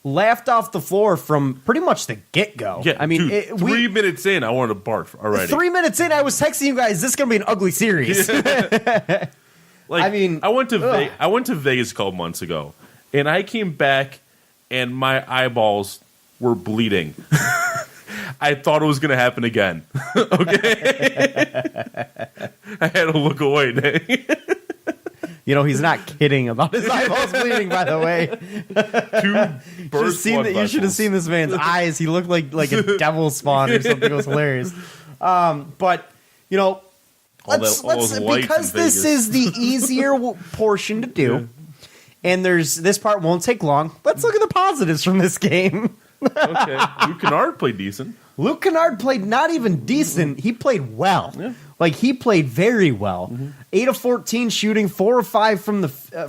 laughed off the floor from pretty much the get-go. Yeah, I mean, dude, 3 minutes in, I wanted to barf already. 3 minutes in, I was texting you guys, this is going to be an ugly series. I went to Vegas a couple months ago, and I came back... and my eyeballs were bleeding. I thought it was going to happen again. Okay? I had to look away. He's not kidding about his eyeballs bleeding, by the way. You should have seen this man's eyes. He looked like a devil spawn or something. It was hilarious. But, let's because this is the easier portion to do. Yeah. And this part won't take long. Let's look at the positives from this game. Okay. Luke Kennard played decent. Luke Kennard played not even decent. He played well. Yeah. He played very well. Mm-hmm. 8 of 14 shooting, 4 of 5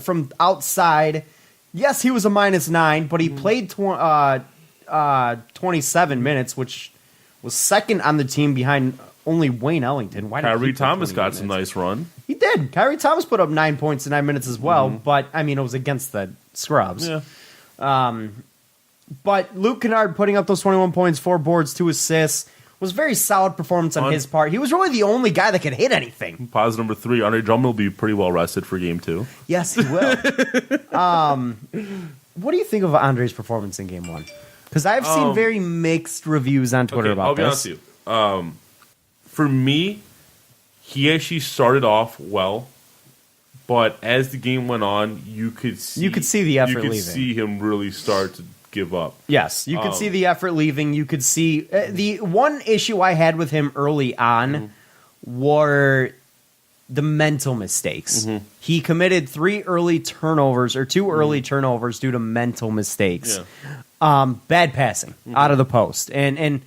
from outside. Yes, he was a -9, but he played 27 minutes, which was second on the team behind only Wayne Ellington. Kyrie Thomas got some nice run. He did. Kyrie Thomas put up 9 points in 9 minutes as well, but, I mean, it was against the scrubs. Yeah. But Luke Kennard putting up those 21 points, 4 boards, 2 assists, was a very solid performance on his part. He was really the only guy that could hit anything. Positive number 3, Andre Drummond will be pretty well rested for game 2. Yes, he will. What do you think of Andre's performance in game 1? Because I've seen very mixed reviews on Twitter about this. I'll be honest with you. For me, he actually started off well, but as the game went on, you could see the effort leaving. You could see him really start to give up. Yes, you could see the effort leaving. You could see the one issue I had with him early on were the mental mistakes. Mm-hmm. He committed 2 early turnovers due to mental mistakes. Yeah. Bad passing out of the post, and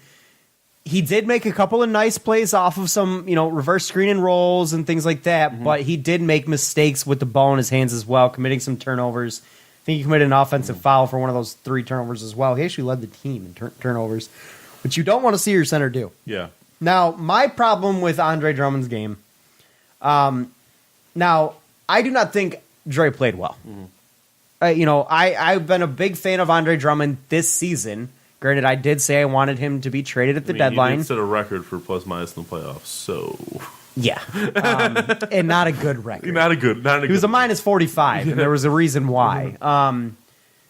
he did make a couple of nice plays off of some, reverse screen and rolls and things like that, but he did make mistakes with the ball in his hands as well, committing some turnovers. I think he committed an offensive foul for one of those 3 turnovers as well. He actually led the team in turnovers, which you don't want to see your center do. Yeah. Now, my problem with Andre Drummond's game, now, I do not think Dre played well. I've been a big fan of Andre Drummond this season. Granted, I did say I wanted him to be traded at the deadline. He did set a record for plus minus in the playoffs, so yeah, and not a good record. Not a good. He was a minus 45, and there was a reason why. And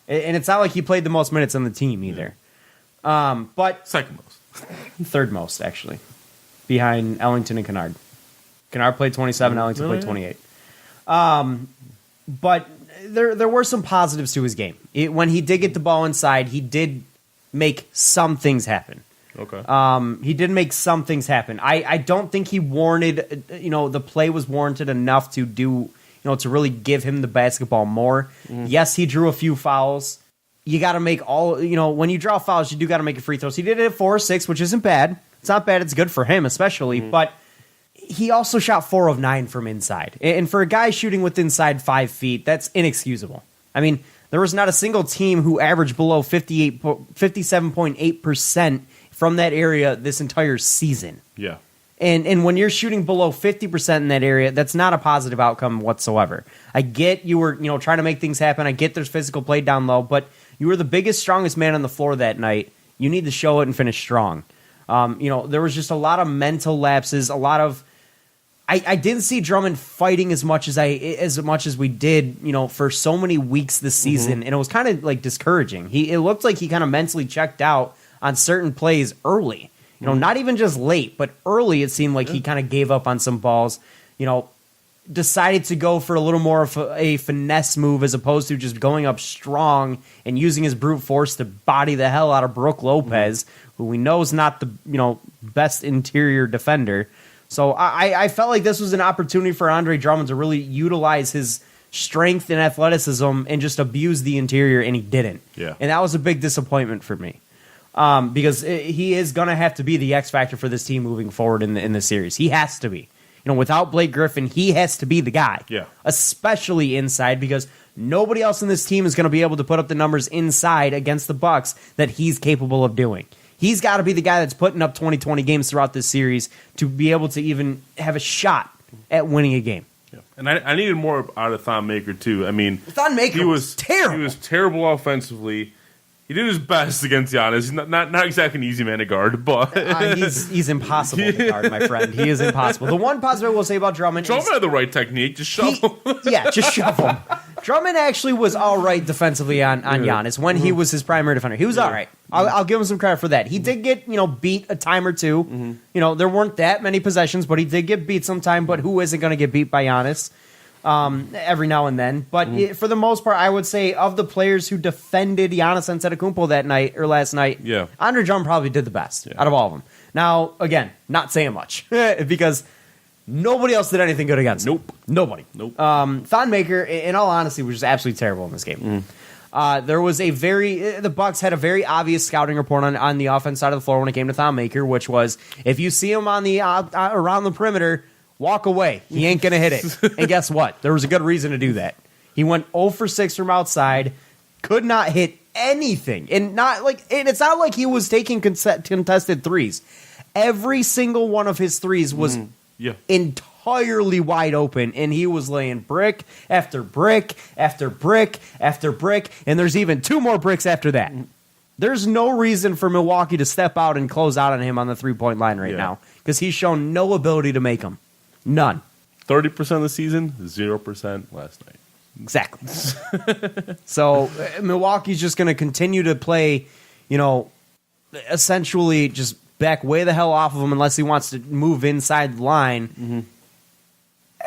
it's not like he played the most minutes on the team either. But second most, third most actually, behind Ellington and Kennard. Kennard played 27. Ellington played 28. But there were some positives to his game. When he did get the ball inside, he did make some things happen. Okay. He did make some things happen. I don't think he warranted, the play was warranted enough to do, to really give him the basketball more. Yes, he drew a few fouls. You got to make when you draw fouls, you do got to make a free throws. He did it at 4 or 6, which isn't bad. It's not bad. It's good for him, especially. But he also shot 4 of 9 from inside. And for a guy shooting with inside 5 feet, that's inexcusable. I mean, there was not a single team who averaged below 57.8% from that area this entire season. Yeah. And when you're shooting below 50% in that area, that's not a positive outcome whatsoever. I get you were, trying to make things happen. I get there's physical play down low, but you were the biggest, strongest man on the floor that night. You need to show it and finish strong. There was just a lot of mental lapses, a lot of I didn't see Drummond fighting as much as we did, for so many weeks this season, and it was kind of like discouraging. It looked like he kind of mentally checked out on certain plays early. Not even just late, but early. It seemed like he kind of gave up on some balls. Decided to go for a little more of a finesse move as opposed to just going up strong and using his brute force to body the hell out of Brook Lopez, who we know is not the best interior defender. So I felt like this was an opportunity for Andre Drummond to really utilize his strength and athleticism and just abuse the interior, and he didn't. Yeah. And that was a big disappointment for me because he is going to have to be the X factor for this team moving forward in the series. He has to be. Without Blake Griffin, he has to be the guy. Yeah. Especially inside because nobody else in this team is going to be able to put up the numbers inside against the Bucks that he's capable of doing. He's got to be the guy that's putting up 20-20 games throughout this series to be able to even have a shot at winning a game. Yeah. And I needed more out of Thon Maker, too. I mean, Thon Maker was terrible. He was terrible offensively. He did his best against Giannis. He's not exactly an easy man to guard, but he's impossible to guard, my friend. He is impossible. The one positive I will say about Drummond had the right technique. Just shove him. Yeah, just shove him. Drummond actually was all right defensively on Giannis when he was his primary defender. He was all right. I'll give him some credit for that. He did get beat a time or two. There weren't that many possessions, but he did get beat sometime. But who isn't going to get beat by Giannis? Every now and then. But for the most part, I would say of the players who defended Giannis Antetokounmpo that night or last night, Andre Drummond probably did the best out of all of them. Now, again, not saying much because nobody else did anything good against him. Nobody. Thon Maker, in all honesty, was just absolutely terrible in this game. There was the Bucks had a very obvious scouting report on the offense side of the floor when it came to Thon Maker, which was if you see him on the around the perimeter, walk away. He ain't going to hit it. And guess what? There was a good reason to do that. He went 0 for 6 from outside, could not hit anything. And it's not like he was taking contested threes. Every single one of his threes was entirely wide open, and he was laying brick after brick after brick after brick, and there's even 2 more bricks after that. There's no reason for Milwaukee to step out and close out on him on the three-point line right now because he's shown no ability to make them. None. 30% of the season, 0% last night. Exactly. So Milwaukee's just going to continue to play, essentially just back way the hell off of him unless he wants to move inside the line.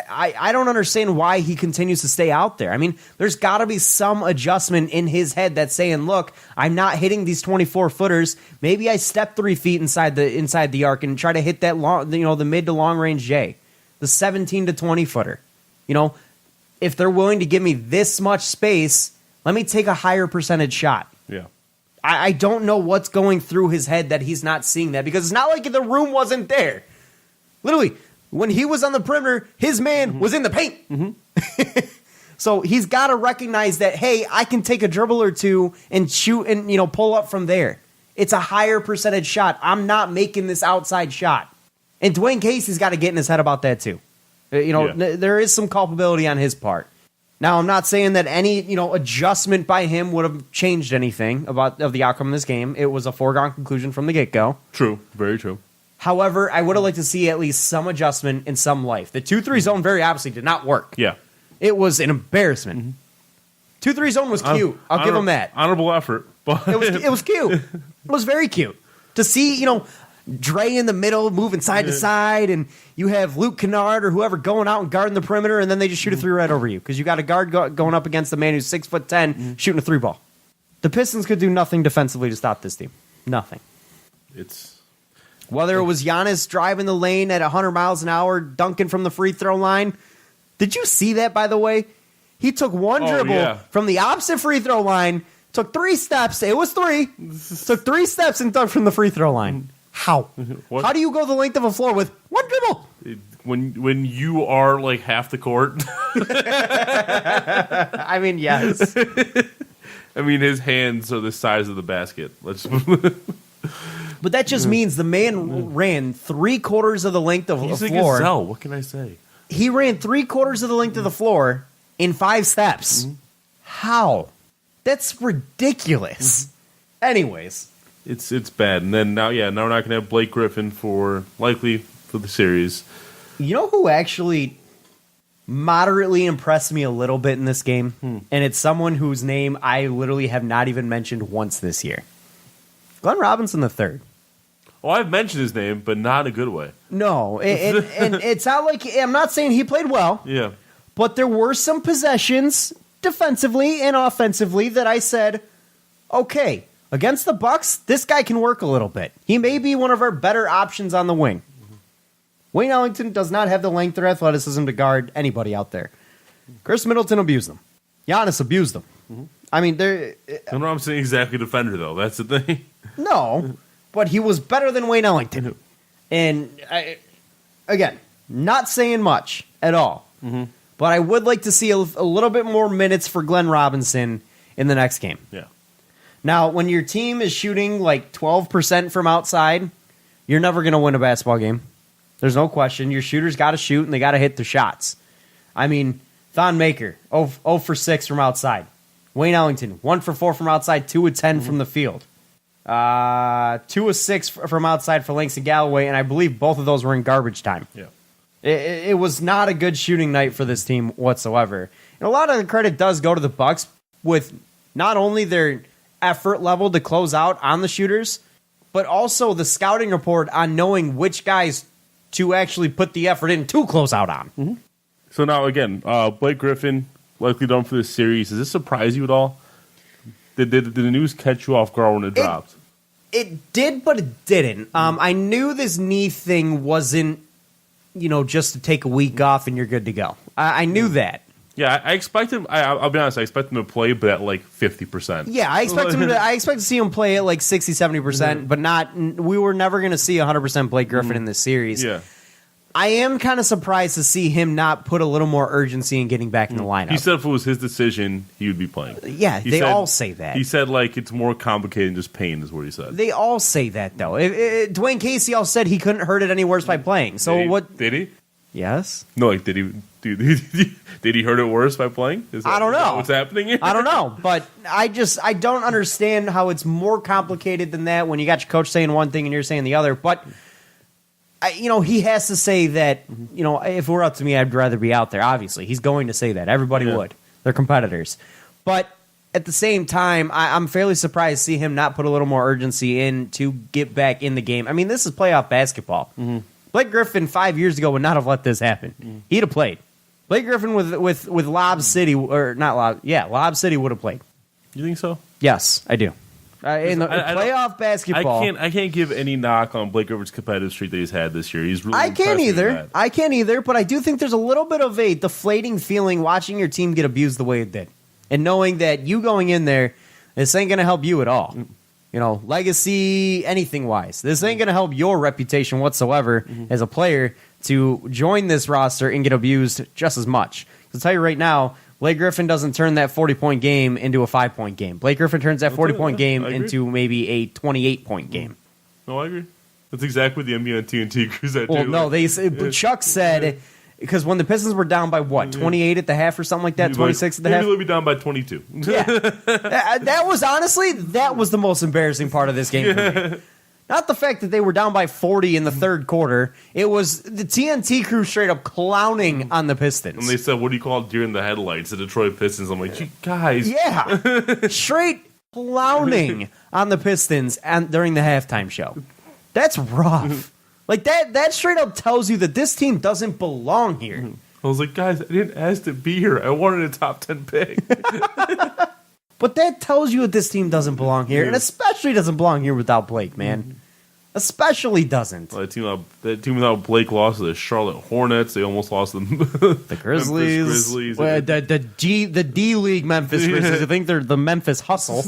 I don't understand why he continues to stay out there. I mean, there's got to be some adjustment in his head that's saying, look, I'm not hitting these 24-footers. Maybe I step 3 feet inside the arc and try to hit that long, the mid to long range J. The 17 to 20 footer. If they're willing to give me this much space, let me take a higher percentage shot. Yeah. I don't know what's going through his head that he's not seeing that, because it's not like the room wasn't there. Literally, when he was on the perimeter, his man was in the paint. So he's got to recognize that, hey, I can take a dribble or two and shoot and, pull up from there. It's a higher percentage shot. I'm not making this outside shot. And Dwayne Casey's got to get in his head about that too. There is some culpability on his part. Now, I'm not saying that any, adjustment by him would have changed anything of the outcome of this game. It was a foregone conclusion from the get-go. True. Very true. However, I would have liked to see at least some adjustment in some life. The 2-3 zone very obviously did not work. Yeah. It was an embarrassment. 2-3 zone was cute. I'll give him that. Honorable effort. But It was cute. It was very cute. To see, Dre in the middle, moving side to side, and you have Luke Kennard or whoever going out and guarding the perimeter, and then they just shoot a three right over you because you got a guard going up against the man who's 6'10", shooting a three ball. The Pistons could do nothing defensively to stop this team. Nothing. Whether it was Giannis driving the lane at 100 miles an hour, dunking from the free throw line. Did you see that, by the way? He took one dribble from the opposite free throw line, took 3 steps. It was 3. Took 3 steps and dunked from the free throw line. How? What? How do you go the length of a floor with one dribble? When you are like half the court. I mean, yes. I mean, his hands are the size of the basket. But that just means the man ran 3/4 of the length of the He's floor. a gazelle. What can I say? He ran 3/4 of the length of the floor in 5 steps. How? That's ridiculous. Anyways. It's bad. And then now we're not going to have Blake Griffin likely for the series. You know who actually moderately impressed me a little bit in this game? And it's someone whose name I literally have not even mentioned once this year. Glenn Robinson III. Oh, I've mentioned his name, but not in a good way. No, and it's not like, I'm not saying he played well. Yeah. But there were some possessions defensively and offensively that I said, okay, against the Bucks, this guy can work a little bit. He may be one of our better options on the wing. Wayne Ellington does not have the length or athleticism to guard anybody out there. Chris Middleton abused them. Giannis abused them. I mean, they're... I'm not saying exactly defender, though. That's the thing. No, but he was better than Wayne Ellington. And, again, not saying much at all. But I would like to see a little bit more minutes for Glenn Robinson in the next game. Yeah. Now, when your team is shooting like 12% from outside, you're never going to win a basketball game. There's no question. Your shooters got to shoot, and they got to hit their shots. I mean, Thon Maker, 0 for 6 from outside. Wayne Ellington, 1 for 4 from outside, 2 of 10 from the field. 2 of 6 from outside for Langston Galloway, and I believe both of those were in garbage time. Yeah. It was not a good shooting night for this team whatsoever. And a lot of the credit does go to the Bucks with not only their effort level to close out on the shooters, but also the scouting report on knowing which guys to actually put the effort in to close out on. So now, again, Blake Griffin, likely done for this series. Does this surprise you at all? Did the news catch you off guard when it dropped? It did, but it didn't. I knew this knee thing wasn't, just to take a week off and you're good to go. I knew that. Yeah, I expect him. I'll be honest. I expect him to play, but at like 50%. Yeah, I expect to see him play at like 60-70%, but not. We were never going to see 100% Blake Griffin in this series. Yeah, I am kind of surprised to see him not put a little more urgency in getting back in the lineup. He said if it was his decision, he would be playing. Yeah, they all say that. He said like it's more complicated than just pain, is what he said. They all say that though. Dwayne Casey all said he couldn't hurt it any worse by playing. So what did he? Yes. No, like did he? Did he hurt it worse by playing? I don't know. What's happening here? I don't know, but I don't understand how it's more complicated than that when you got your coach saying one thing and you're saying the other. But he has to say that. If it were up to me, I'd rather be out there. Obviously, he's going to say that. Everybody would. They're competitors, but at the same time, I'm fairly surprised to see him not put a little more urgency in to get back in the game. I mean, this is playoff basketball. Blake Griffin 5 years ago would not have let this happen. He'd have played. Blake Griffin with Lob City, or not Lob, Lob City would have played. You think so? Yes, I do. In the playoff basketball, I can't give any knock on Blake Griffin's competitive streak that he's had this year. He's really I can't either. But I do think there's a little bit of a deflating feeling watching your team get abused the way it did, and knowing that you going in there, this ain't going to help you at all. legacy, anything wise. This ain't going to help your reputation whatsoever as a player to join this roster and get abused just as much. I'll tell you right now, Blake Griffin doesn't turn that 40-point game into a 5-point game. Blake Griffin turns that 40-point game into maybe a 28-point game. No, I agree. That's exactly what the NBA and TNT crews that Well, do. no, Chuck said, because when the Pistons were down by 28 at the half or something like that, 26 at the half? Maybe they'll be down by 22. Yeah. That was the most embarrassing part of this game for me. Not the fact that they were down by 40 in the third quarter. It was the TNT crew straight up clowning on the Pistons. And they said, what do you call it, deer in the headlights, the Detroit Pistons? I'm like, you guys. Yeah. Straight clowning on the Pistons during the halftime show. That's rough. Like, that straight up tells you that this team doesn't belong here. I was like, guys, I didn't ask to be here. I wanted a top 10 pick. But that tells you that this team doesn't belong here, and especially doesn't belong here without Blake, man. Especially doesn't. Well, that team without Blake lost to the Charlotte Hornets. They almost lost them. The Grizzlies. Well, the D League Memphis Grizzlies. I think they're the Memphis Hustle.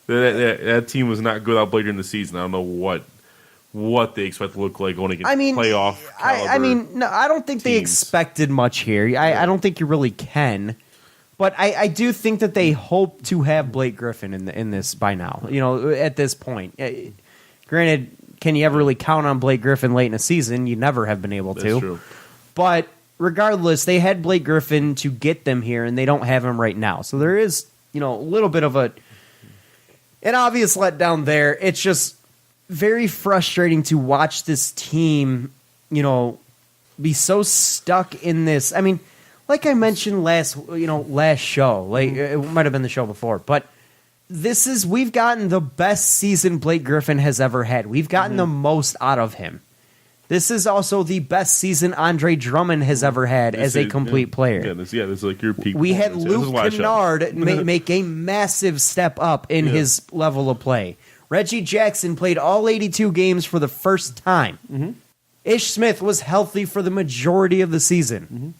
that team was not good without Blake during the season. I don't know what they expect to look like going against playoff caliber no, I don't think they expected much here. I don't think you really can. But I do think that they hope to have Blake Griffin in this by now. At this point. Granted, can you ever really count on Blake Griffin late in a season? You never have been able to. That's true. But regardless, they had Blake Griffin to get them here, and they don't have him right now. So there is, a little bit of an obvious letdown there. It's just very frustrating to watch this team, be so stuck in this. I mean, like I mentioned last show, like it might have been the show before, but we've gotten the best season Blake Griffin has ever had. We've gotten the most out of him. This is also the best season Andre Drummond has ever had as a complete player. Yeah, this is like your peak. We had Luke Kennard make a massive step up in his level of play. Reggie Jackson played all 82 games for the first time. Ish Smith was healthy for the majority of the season.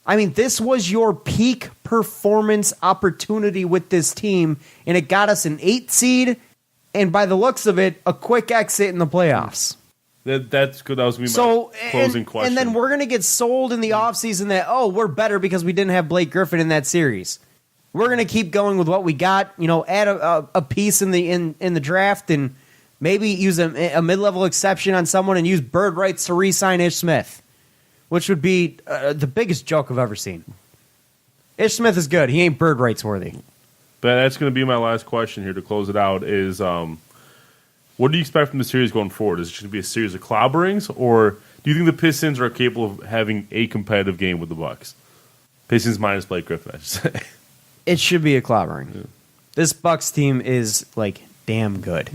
I mean, this was your peak performance opportunity with this team, and it got us an 8 seed, and by the looks of it, a quick exit in the playoffs. That's good. That was my closing question. And then we're going to get sold in the offseason that, we're better because we didn't have Blake Griffin in that series. We're going to keep going with what we got, add a piece in the draft and maybe use a mid-level exception on someone and use bird rights to re-sign Ish Smith. Which would be the biggest joke I've ever seen. Ish Smith is good. He ain't bird rights worthy. But that's going to be my last question here to close it out is what do you expect from the series going forward? Is it going to be a series of clobberings, or do you think the Pistons are capable of having a competitive game with the Bucks? Pistons minus Blake Griffin, I should say. It should be a clobbering. Yeah. This Bucks team is, damn good.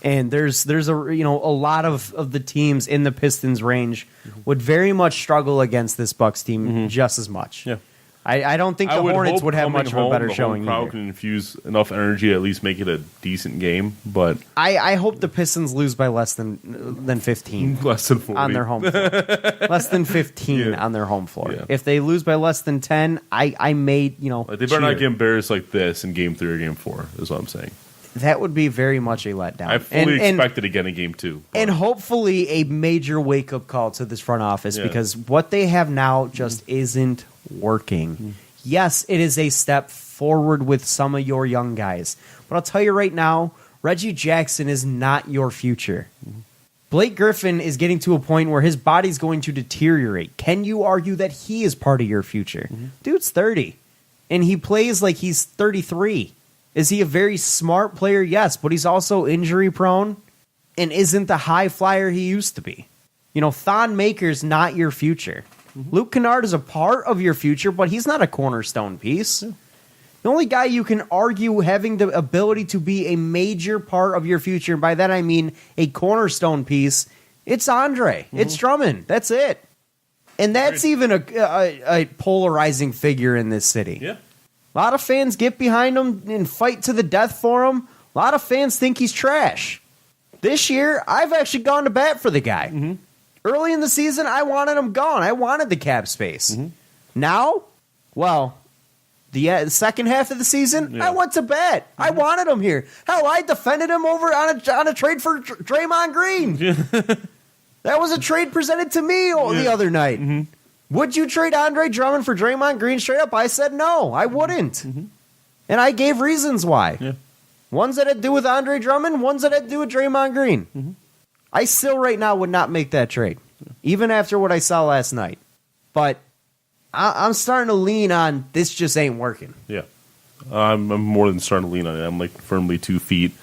And there's a lot of the teams in the Pistons range would very much struggle against this Bucks team just as much. Yeah, I don't think the Hornets would have much of a better showing. The crowd can infuse enough energy to at least make it a decent game. But I hope the Pistons lose by less than 15, less than 40 on their home floor, less than 15 on their home floor. Yeah. If they lose by less than 10, I may they better not get embarrassed like this in Game 3 or Game 4. Is what I'm saying. That would be very much a letdown. I fully expect it again in Game 2. But. And hopefully a major wake-up call to this front office because what they have now just isn't working. Yes, it is a step forward with some of your young guys. But I'll tell you right now, Reggie Jackson is not your future. Blake Griffin is getting to a point where his body's going to deteriorate. Can you argue that he is part of your future? Dude's 30, and he plays like he's 33. Is he a very smart player? Yes, but he's also injury prone and isn't the high flyer he used to be. Thon Maker's not your future. Luke Kennard is a part of your future, but he's not a cornerstone piece. The only guy you can argue having the ability to be a major part of your future, and by that I mean a cornerstone piece, it's Andre. It's Drummond. That's it. And that's even a polarizing figure in this city. Yeah. A lot of fans get behind him and fight to the death for him. A lot of fans think he's trash. This year, I've actually gone to bat for the guy. Early in the season, I wanted him gone. I wanted the cap space. Now, the second half of the season, I went to bat. I wanted him here. Hell, I defended him over on a trade for Draymond Green. That was a trade presented to me the other night. Would you trade Andre Drummond for Draymond Green straight up? I said no, I wouldn't. And I gave reasons why. Yeah. Ones that had to do with Andre Drummond, ones that had to do with Draymond Green. I still right now would not make that trade, even after what I saw last night. But I'm starting to lean on this just ain't working. Yeah. I'm more than starting to lean on it. I'm like firmly 2 feet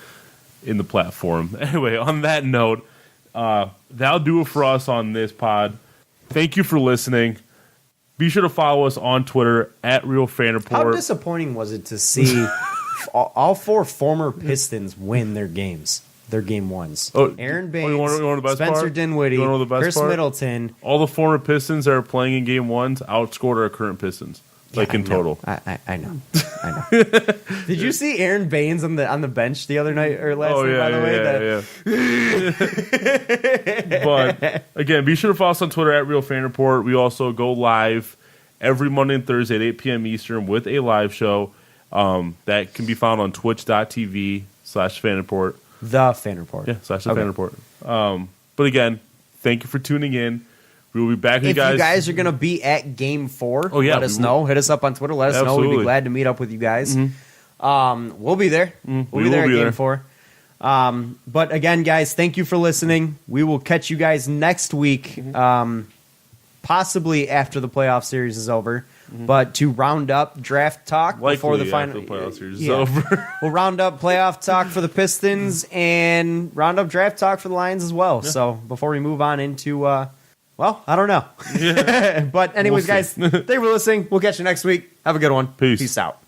in the platform. Anyway, on that note, that'll do it for us on this pod. Thank you for listening. Be sure to follow us on Twitter at Real Fan Report. How disappointing was it to see all 4 former Pistons win their games? Their game ones. Aaron Baines, you want the best Spencer part? Dinwiddie, You wanna know the best Chris part? Middleton. All the former Pistons that are playing in game ones outscored our current Pistons. In total. I know. Did you see Aaron Baines on the bench the other night or last night, by the way? But again, be sure to follow us on Twitter at Real Fan Report. We also go live every Monday and Thursday at 8 p.m. Eastern with a live show that can be found on twitch.tv/Fan Report. The Fan Report. Yeah, /the Fan Report. But again, thank you for tuning in. We will be back with you guys. If you guys are going to be at Game 4, let us know. Hit us up on Twitter. Let us know. We'd be glad to meet up with you guys. We'll be there. We'll be there at Game 4. But again, guys, thank you for listening. We will catch you guys next week, possibly after the playoff series is over. But to round up draft talk before the final playoff series is over. We'll round up playoff talk for the Pistons and round up draft talk for the Lions as well. Yeah. So before we move on into, I don't know. But anyways, guys, thank you for listening. We'll catch you next week. Have a good one. Peace out.